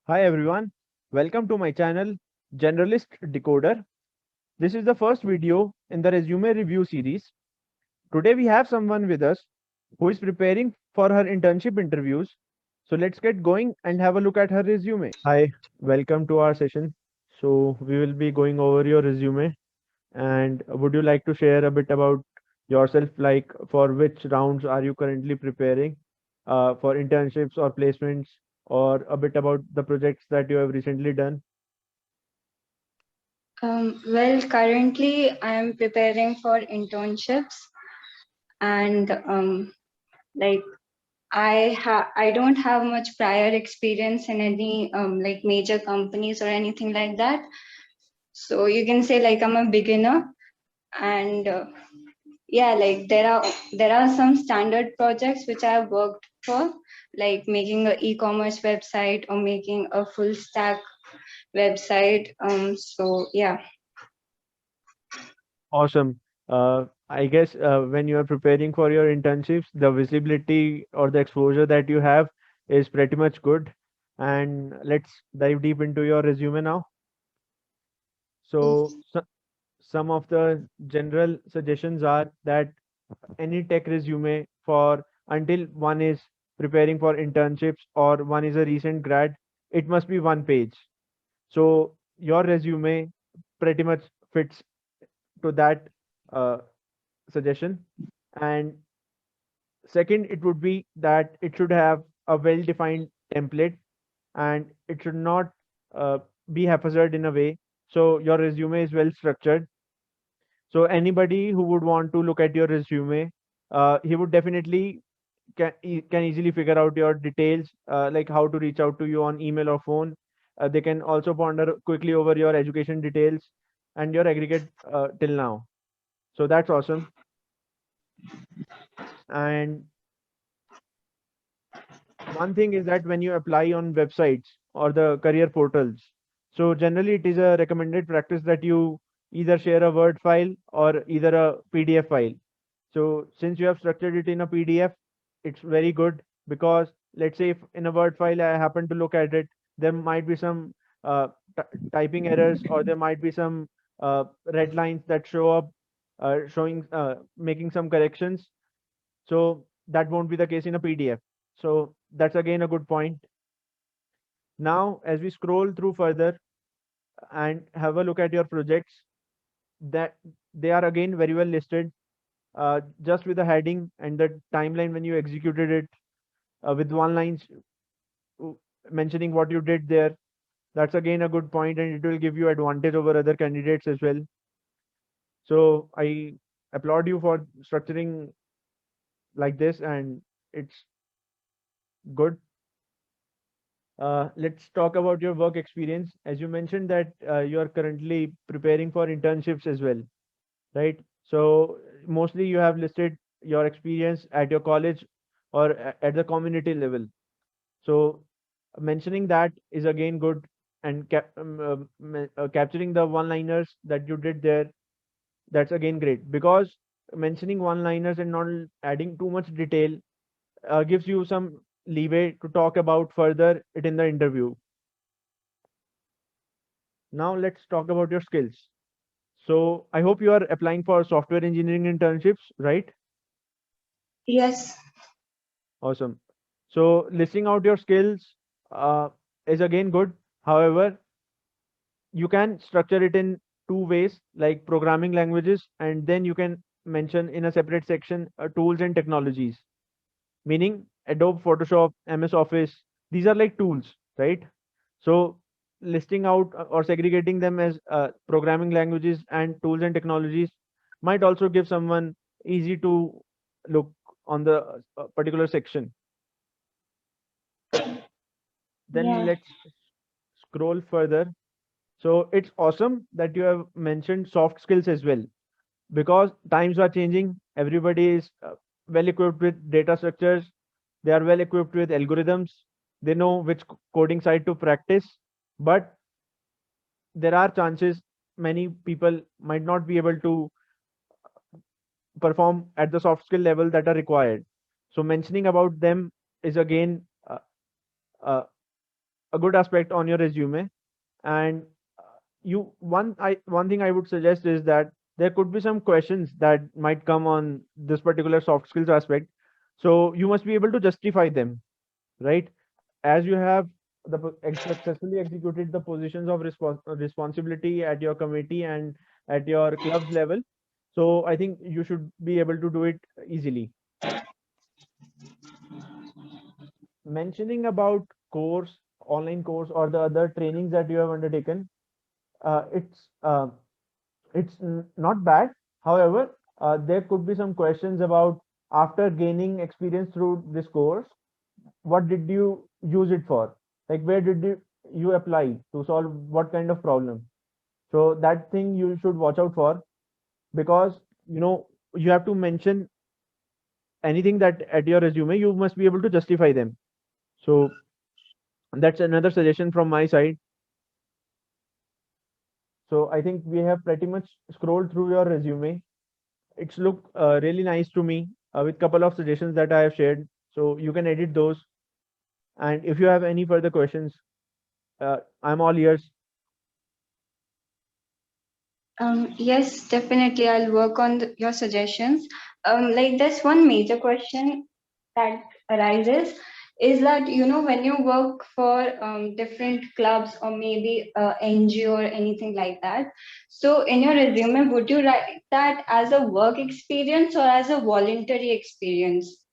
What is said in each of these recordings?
Hi everyone, welcome to my channel Generalist Decoder. This is the first video in the resume review series. Today we have someone with us who is preparing for her internship interviews. So let's get going and have a look at her resume. Hi, welcome to our session. So we will be going over your resume and would you like to share a bit about yourself, like for which rounds are you currently preparing for internships or placements, or a bit about the projects that you have recently done? Currently I am preparing for internships and like I don't have much prior experience in any like major companies or anything like that. So you can say like I'm a beginner and yeah, like there are some standard projects which I have worked for, like making a e-commerce website or making a full stack website. So yeah. Awesome. I guess when you are preparing for your internships, the visibility or the exposure that you have is pretty much good. And let's dive deep into your resume now. So, some of the general suggestions are that any tech resume for until one is preparing for internships or one is a recent grad, it must be one page. So your resume pretty much fits to that uh, suggestion. And second, it would be that it should have a well defined template and it should not be haphazard in a way. So your resume is well structured. So anybody who would want to look at your resume, he would definitely can easily figure out your details, like how to reach out to you on email or phone. They can also ponder quickly over your education details and your aggregate till now. So that's awesome. And one thing is that when you apply on websites or the career portals, so generally it is a recommended practice that you either share a Word file or either a PDF file. So since you have structured it in a PDF, it's very good because let's say if in a Word file I happen to look at it, there might be some typing errors or there might be some red lines that show up, showing making some corrections. So that won't be the case in a PDF. So that's again a good point. Now, as we scroll through further and have a look at your projects, that they are again very well listed, just with the heading and the timeline when you executed it, with one line uh, mentioning what you did there. That's again a good point, and it will give you advantage over other candidates as well. So I applaud you for structuring like this, and it's good. Let's talk about your work experience. As you mentioned that you are currently preparing for internships as well, right? So mostly you have listed your experience at your college or at the community level. So mentioning that is again good, and capturing the one-liners that you did there, that's again great because mentioning one-liners and not adding too much detail gives you some leeway to talk about further it in the interview. Now let's talk about your skills. So I hope you are applying for software engineering internships, right? Yes. Awesome. So listing out your skills is again good. However, you can structure it in two ways, like programming languages, and then you can mention in a separate section tools and technologies, meaning Adobe Photoshop, MS Office. These are like tools, right? So listing out or segregating them as programming languages and tools and technologies might also give someone easy to look on the particular section. Then Yeah. let's scroll further. So it's awesome that you have mentioned soft skills as well because times are changing. Everybody is well equipped with data structures. They are well equipped with algorithms. They know which coding side to practice. But there are chances many people might not be able to perform at the soft skill level that are required. So mentioning about them is again uh, a good aspect on your resume. And one thing I would suggest is that there could be some questions that might come on this particular soft skills aspect. So you must be able to justify them, right? As you have successfully executed the positions of responsibility at your committee and at your club's level, so I think you should be able to do it easily. Mentioning about course, online course, or the other trainings that you have undertaken, uh, it's uh, not bad. However, there could be some questions about, after gaining experience through this course, what did you use it for? Like, where did you apply to solve what kind of problem? So that thing you should watch out for, because you have to mention anything that at your resume, you must be able to justify them. So that's another suggestion from my side. So I think we have pretty much scrolled through your resume. It's looked really nice to me, with couple of suggestions that I have shared. So you can edit those. And if you have any further questions, I'm all ears. Yes, definitely. I'll work on your suggestions. Like there's one major question that arises is that when you work for different clubs or maybe NGO or anything like that. So in your resume, would you write that as a work experience or as a voluntary experience?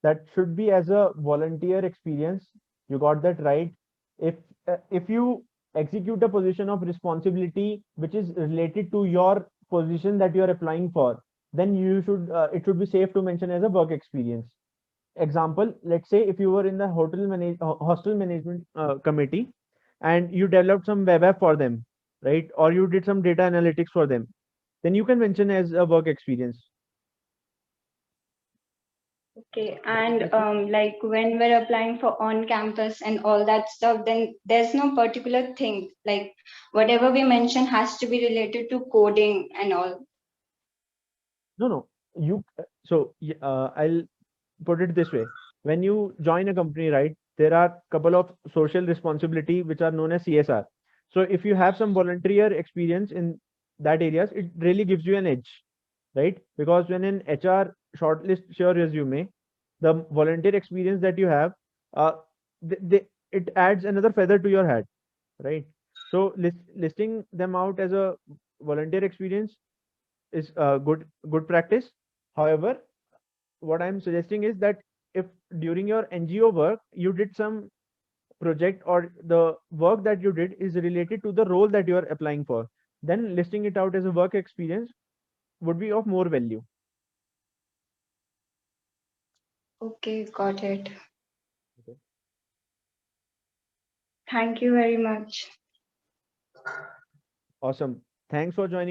That should be as a volunteer experience. You got that right. If you execute a position of responsibility which is related to your position that you are applying for, then you should it should be safe to mention as a work experience. Example, let's say if you were in the hostel management committee, and you developed some web app for them, right? Or you did some data analytics for them, then you can mention as a work experience. Okay, That is and the case. like when we're applying for on campus and all that stuff, then there's no particular thing. Like whatever we mention has to be related to coding and all. No, no. I'll put it this way. When you join a company, right, there are couple of social responsibility which are known as CSR. So if you have some volunteer experience in that areas, it really gives you an edge, right? Because when an HR shortlists your resume, the volunteer experience that you have, uh, it adds another feather to your hat, right? So listing them out as a volunteer experience is good practice. However, what I'm suggesting is that if during your NGO work you did some project, or the work that you did is related to the role that you are applying for, then listing it out as a work experience would be of more value. Okay, got it. Okay. Thank you very much. Awesome. Thanks for joining